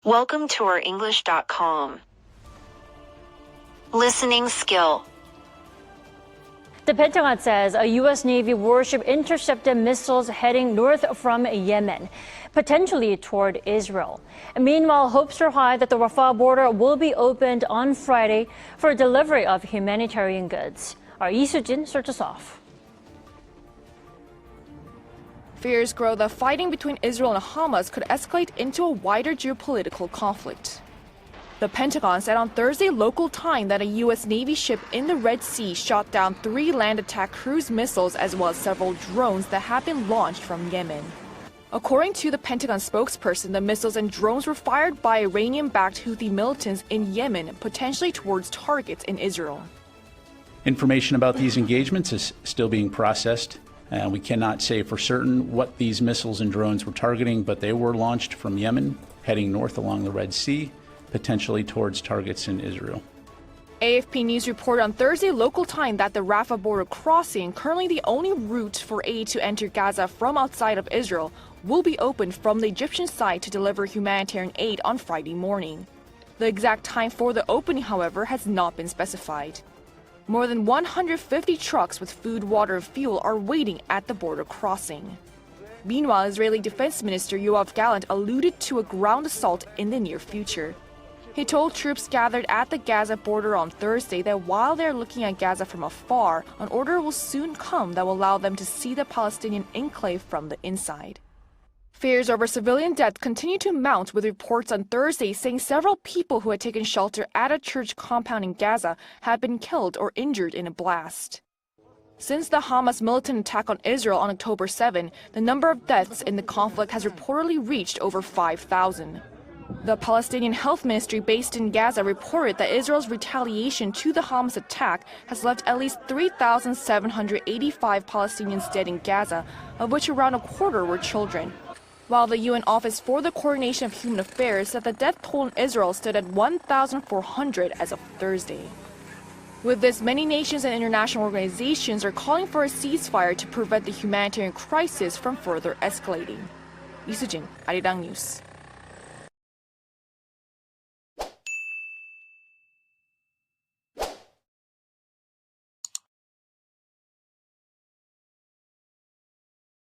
Welcome to our English.com. Listening skill. The Pentagon says a U.S. Navy warship intercepted missiles heading north from Yemen, potentially toward Israel. Meanwhile, hopes are high that the Rafah border will be opened on Friday for delivery of humanitarian goods. Our Soo-jin starts us off. Fears grow that fighting between Israel and Hamas could escalate into a wider geopolitical conflict. The Pentagon said on Thursday local time that a U.S. Navy ship in the Red Sea shot down 3 land attack cruise missiles as well as several drones that had been launched from Yemen. According to the Pentagon spokesperson, the missiles and drones were fired by Iranian-backed Houthi militants in Yemen, potentially towards targets in Israel. Information about these engagements is still being processed. We cannot say for certain what these missiles and drones were targeting, but they were launched from Yemen, heading north along the Red Sea, potentially towards targets in Israel. AFP News reported on Thursday local time that the Rafah border crossing, currently the only route for aid to enter Gaza from outside of Israel, will be opened from the Egyptian side to deliver humanitarian aid on Friday morning. The exact time for the opening, however, has not been specified. More than 150 trucks with food, water, and fuel are waiting at the border crossing. Meanwhile, Israeli Defense Minister Yoav Gallant alluded to a ground assault in the near future. He told troops gathered at the Gaza border on Thursday that while they're looking at Gaza from afar, an order will soon come that will allow them to see the Palestinian enclave from the inside. Fears over civilian death continue to mount, with reports on Thursday saying several people who had taken shelter at a church compound in Gaza had been killed or injured in a blast. Since the Hamas militant attack on Israel on October 7, the number of deaths in the conflict has reportedly reached over 5,000. The Palestinian Health Ministry based in Gaza reported that Israel's retaliation to the Hamas attack has left at least 3,785 Palestinians dead in Gaza, of which around a quarter were children. While the UN Office for the Coordination of Human Affairs said the death toll in Israel stood at 1,400 as of Thursday. With this, many nations and international organizations are calling for a ceasefire to prevent the humanitarian crisis from further escalating. Soo-jin, Arirang News.